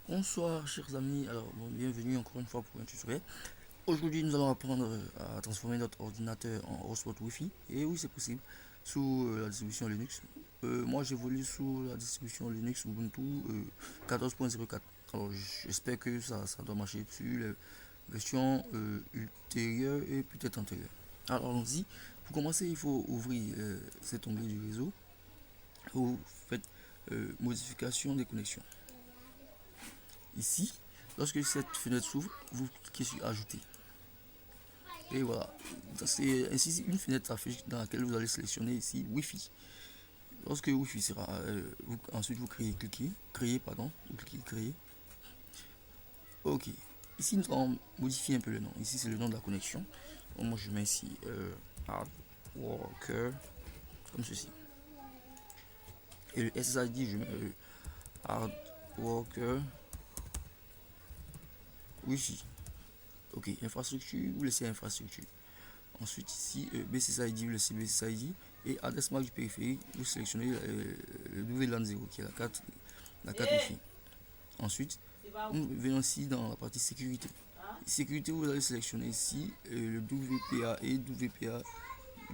Bonsoir chers amis, bienvenue encore une fois pour un tutoriel. Aujourd'hui nous allons apprendre à transformer notre ordinateur en hotspot Wi-Fi. Et oui, c'est possible sous la distribution Linux. Moi j'évolue sous la distribution Linux Ubuntu 14.04. Alors j'espère que ça doit marcher sur les versions ultérieures et peut-être antérieures. Alors allons-y. Pour commencer, il faut ouvrir cet onglet du réseau. Vous faites modification des connexions. Ici, lorsque cette fenêtre s'ouvre, vous cliquez sur ajouter. Et voilà, c'est ainsi une fenêtre affiche dans laquelle vous allez sélectionner ici Wi-Fi. Lorsque Wi-Fi sera, ensuite vous cliquez créer. Ok, ici nous allons modifier un peu le nom. Ici c'est le nom de la connexion. Donc, moi je mets ici Hardworker comme ceci. Et le SSID je mets Hardworker Wi-Fi. Ok, infrastructure, vous laissez infrastructure. Ensuite ici, BCSID, vous laissez BCSID. Et adresse MAC du périphérique, vous sélectionnez le WLAN 0 qui est la carte Wi-Fi. Ensuite, nous venons ici dans la partie sécurité. Sécurité, vous allez sélectionner ici le WPA et WPA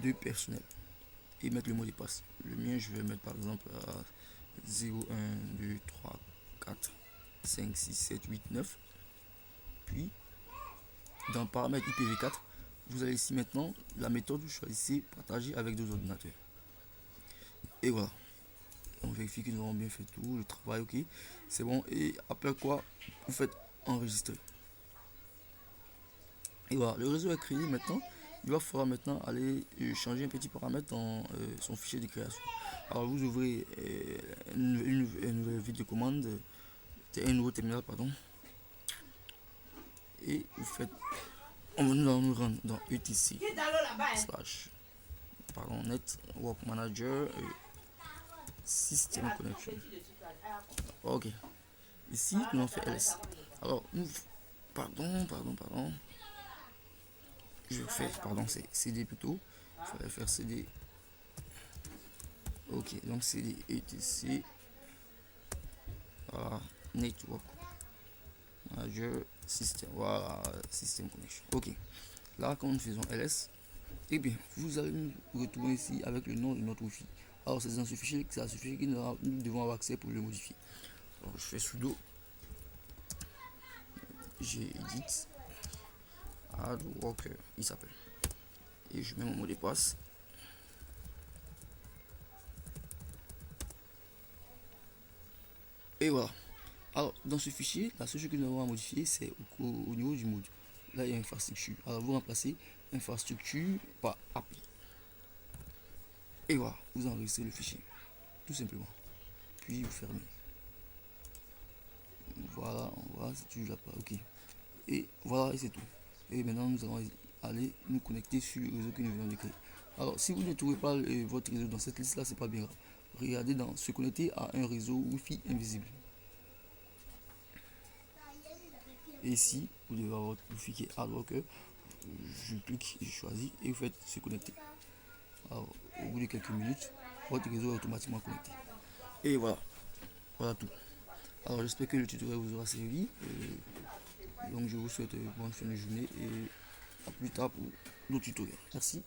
de personnel. Et mettre le mot de passe. Le mien, je vais mettre par exemple à 0, 1, 2, 3, 4, 5, 6, 7, 8, 9. Puis, dans paramètres IPv4, vous allez ici maintenant la méthode, vous choisissez partager avec deux ordinateurs. Et voilà. On vérifie que nous avons bien fait tout, le travail, ok. C'est bon. Et après quoi, vous faites enregistrer. Et voilà, le réseau est créé maintenant. Il va falloir maintenant aller changer un petit paramètre dans son fichier de création. Alors vous ouvrez une nouvelle ville de commande, un nouveau terminal, pardon. Et vous faites, nous allons nous rendre dans etc slash network manager system connection. Ok, ici nous allons faire ls. Alors pardon, je vais faire, c'est cd plutôt. Il fallait faire cd. Ok, donc cd etc, voilà, network manager system, voilà, system connection. Ok, là quand nous faisons ls, et bien vous allez nous retrouver ici avec le nom de notre Wi-Fi. Alors c'est dans ce fichier que nous devons avoir accès pour le modifier. Alors je fais sudo gedit hardworker, il s'appelle, et je mets mon mot de passe. Et voilà. Alors dans ce fichier, la seule chose que nous avons à modifier, c'est au niveau du mode. Là il y a infrastructure. Alors vous remplacez infrastructure par API. Et voilà, vous enregistrez le fichier, tout simplement. Puis vous fermez. Voilà, on voit si tu l'as pas. Ok. Et voilà, et c'est tout. Et maintenant nous allons aller nous connecter sur le réseau que nous venons de créer. Alors si vous ne trouvez pas votre réseau dans cette liste là, c'est pas bien grave. Regardez dans se connecter à un réseau Wi-Fi invisible. Et ici, vous devez avoir votre Wi-Fi qui est hardworker. Je clique, je choisis et vous faites se connecter. Alors, au bout de quelques minutes, votre réseau est automatiquement connecté. Et voilà, voilà tout. Alors j'espère que le tutoriel vous aura servi. Donc je vous souhaite une bonne fin de journée et à plus tard pour d'autres tutoriels. Merci.